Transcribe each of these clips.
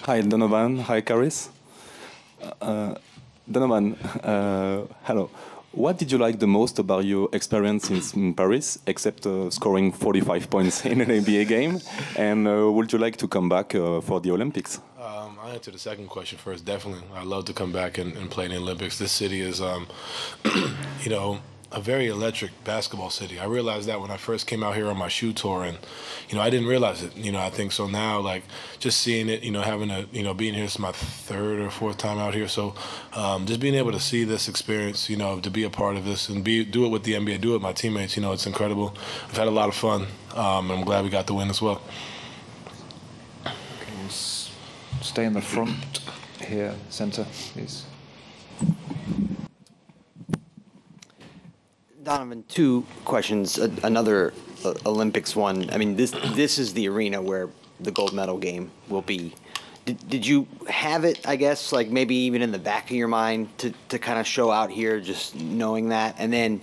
Hi, Donovan. Hi, Caris. Donovan, hello. What did you like the most about your experience in Paris, except scoring 45 points in an NBA game? And would you like to come back for the Olympics? I'll answer the second question first. Definitely. I'd love to come back and play in the Olympics. This city is, you know, a very electric basketball city. I realized that when I first came out here on my shoe tour, and I didn't realize it. I think so now, like just seeing it, having a, being here, this is my third or fourth time out here. So just being able to see this experience, to be a part of this and do it with the NBA, do it with my teammates, it's incredible. I've had a lot of fun, and I'm glad we got the win as well. Stay in the front here, center, please. Donovan, two questions. Another Olympics one. I mean, this is the arena where the gold medal game will be. Did you have it, I guess, like maybe even in the back of your mind to kind of show out here, just knowing that? And then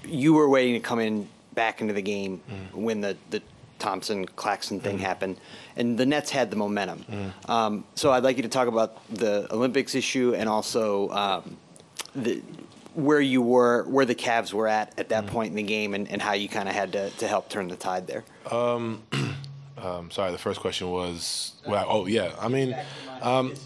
you were waiting to come in back into the game when the Thompson-Claxton thing happened, and the Nets had the momentum. So I'd like you to talk about the Olympics issue and also where the Cavs were at that point in the game and how you kind of had to help turn the tide there. Sorry, the first question was, I mean,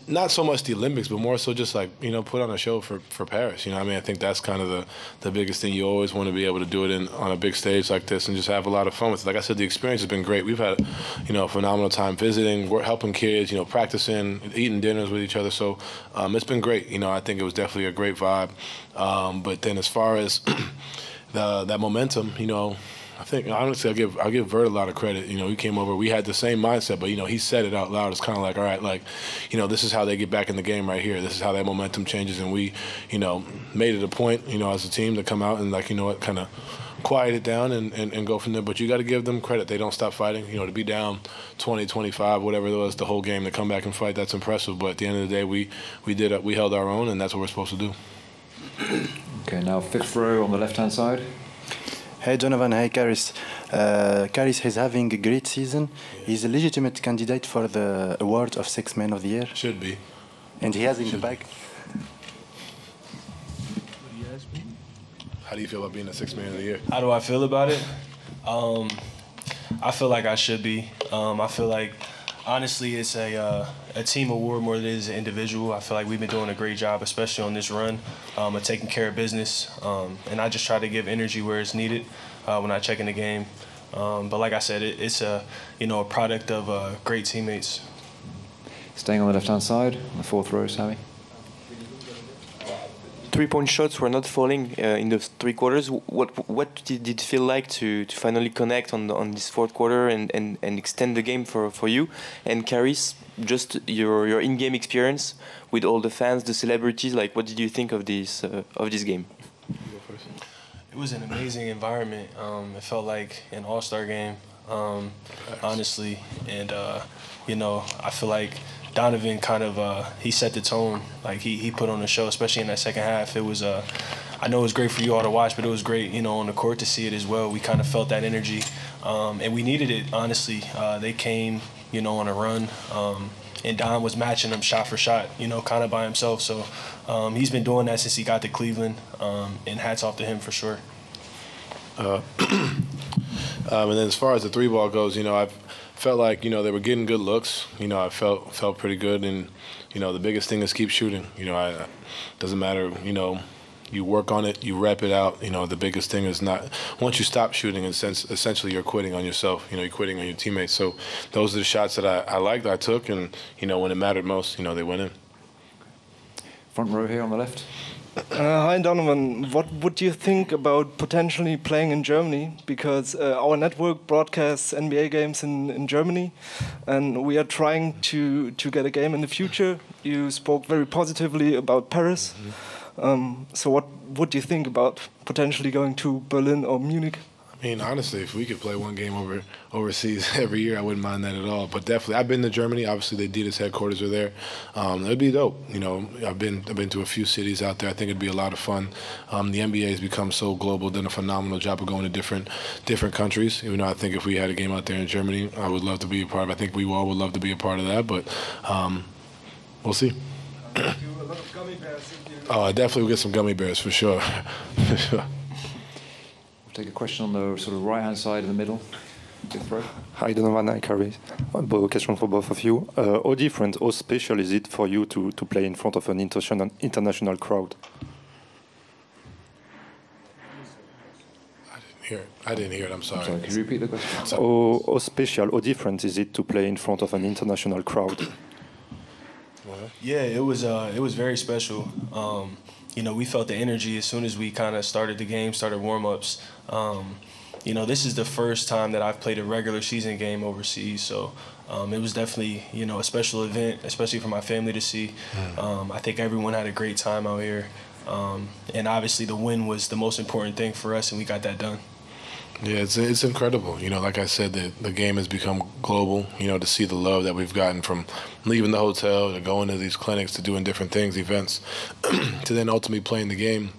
not so much the Olympics, but more so just like, put on a show for Paris. I think that's kind of the biggest thing. You always want to be able to do it on a big stage like this and just have a lot of fun with it. Like I said, the experience has been great. We've had, a phenomenal time visiting, helping kids, practicing, eating dinners with each other. So it's been great. I think it was definitely a great vibe. But then as far as that momentum, I think, honestly, I'll give Vert a lot of credit. He came over. We had the same mindset, but, he said it out loud. It's kind of like, all right, like, this is how they get back in the game right here. This is how that momentum changes. And we, made it a point, as a team to come out and, like, kind of quiet it down and go from there. But you got to give them credit. They don't stop fighting. To be down 20, 25, whatever it was, the whole game, to come back and fight, that's impressive. But at the end of the day, we held our own, and that's what we're supposed to do. Okay, now fifth row on the left-hand side. Hey Donovan, hey Caris. Caris is having a great season. He's a legitimate candidate for the award of Sixth Man of the Year. Should be. And he has in the bag. How do you feel about being the Sixth Man of the Year? How do I feel about it? I feel like I should be. I feel like, honestly, it's a team award more than it is an individual. I feel like we've been doing a great job, especially on this run, of taking care of business. And I just try to give energy where it's needed when I check in the game. But like I said, it's a product of great teammates. Staying on the left-hand side, on the fourth row, Sammy. Three-point shots were not falling in the three quarters. What did it feel like to finally connect on this fourth quarter and extend the game for you? And Caris, just your in-game experience with all the fans, the celebrities, like what did you think of this game? It was an amazing environment. It felt like an all-star game, honestly. And, I feel like Donovan kind of he set the tone. Like he put on the show, especially in that second half. It was I know it was great for you all to watch, but it was great, on the court to see it as well. We kind of felt that energy, and we needed it. Honestly, they came, on a run, and Don was matching them shot for shot, kind of by himself. So he's been doing that since he got to Cleveland, and hats off to him for sure. And then as far as the three ball goes, I've felt like, they were getting good looks. I felt pretty good. And, the biggest thing is keep shooting. Doesn't matter, you work on it, you rep it out. The biggest thing is not, once you stop shooting, essentially you're quitting on yourself. You're quitting on your teammates. So those are the shots that I liked, I took. And, when it mattered most, they went in. Front row here on the left. Hi Donovan, what would you think about potentially playing in Germany? Because our network broadcasts NBA games in Germany, and we are trying to get a game in the future. You spoke very positively about Paris. So what would you think about potentially going to Berlin or Munich? I mean, honestly, if we could play one game overseas every year, I wouldn't mind that at all. But definitely, I've been to Germany. Obviously, the Adidas headquarters are there. It'd be dope. You know, I've been to a few cities out there. I think it'd be a lot of fun. The NBA has become so global, done a phenomenal job of going to different countries. Even though I think if we had a game out there in Germany, I would love to be a part of it. I think we all would love to be a part of that. But we'll see. Oh, I definitely will get some gummy bears for sure. For sure. Take a question on the sort of right-hand side in the middle. Fifth row. Hi, Donovan, Caris. Question for both of you. How different, how special is it for you to play in front of an international crowd? I didn't hear it. I'm sorry. Sorry, can you repeat the question? How special, how different is it to play in front of an international crowd? Yeah, it was very special. You know, we felt the energy as soon as we kind of started the game, started warm-ups. You know, this is the first time that I've played a regular season game overseas, so it was definitely, you know, a special event, especially for my family to see. I think everyone had a great time out here, and obviously the win was the most important thing for us, and we got that done. Yeah, it's incredible. You know, like I said, the game has become global. You know, to see the love that we've gotten from leaving the hotel to going to these clinics to doing different things, events, to then ultimately playing the game.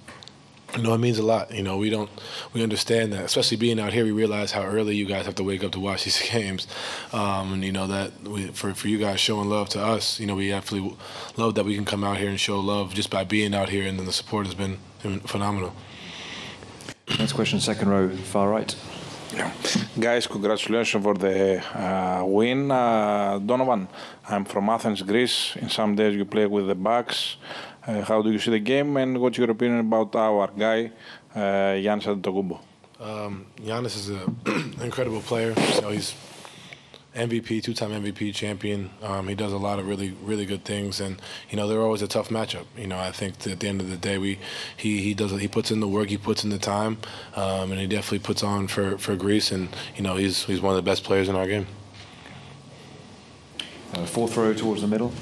You know, it means a lot. You know, we understand that, especially being out here. We realize how early you guys have to wake up to watch these games, and you know that for you guys showing love to us. You know, we absolutely love that we can come out here and show love just by being out here, and then the support has been phenomenal. Next question, second row, far right. Yeah. Guys, congratulations for the win. Donovan, I'm from Athens, Greece. In some days you play with the Bucks. How do you see the game, and what's your opinion about our guy, Giannis Antetokounmpo? Giannis is an incredible player. You know, he's MVP, two-time MVP champion. He does a lot of really, really good things, and you know they're always a tough matchup. You know, I think at the end of the day, he puts in the work, he puts in the time, and he definitely puts on for Greece. And you know, he's one of the best players in our game. Fourth row towards the middle.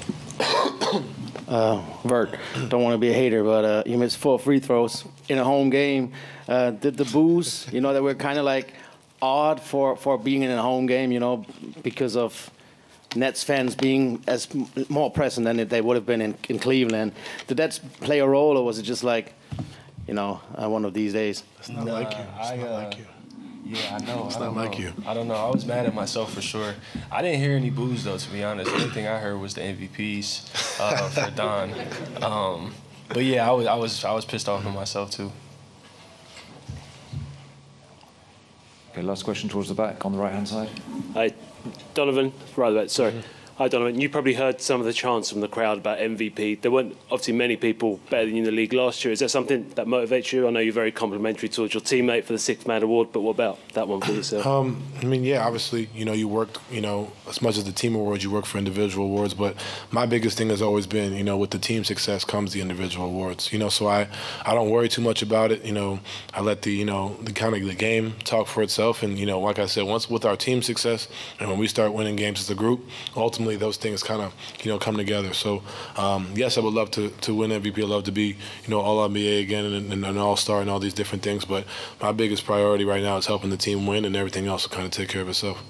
Vert, don't want to be a hater, but you missed 4 free throws in a home game. Did the boos, you know, that we're kind of like odd for being in a home game, you know, because of Nets fans being as more present than they would have been in Cleveland. Did that play a role, or was it just like, you know, one of these days? It's not like you. It's not like you. Yeah, I know. It's not like you. I don't know. I was mad at myself for sure. I didn't hear any boos though, to be honest. The only thing I heard was the MVPs for Don. But yeah, I was pissed off at myself too. Okay, last question towards the back on the right-hand side. Hi, Donovan. Sorry. Hi, Donovan. You probably heard some of the chants from the crowd about MVP. There weren't obviously many people better than you in the league last year. Is that something that motivates you? I know you're very complimentary towards your teammate for the 6th Man Award, but what about that one for yourself? I mean, yeah, obviously, you know, you worked, you know, as much as the team awards, you work for individual awards. But my biggest thing has always been, you know, with the team success comes the individual awards. You know, so I don't worry too much about it. You know, I let the game talk for itself. And, you know, like I said, once with our team success and when we start winning games as a group, ultimately those things kind of, you know, come together. So, yes, I would love to win MVP. I'd love to be, you know, All-NBA again and an All-Star and all these different things. But my biggest priority right now is helping the team win, and everything else will kind of take care of itself.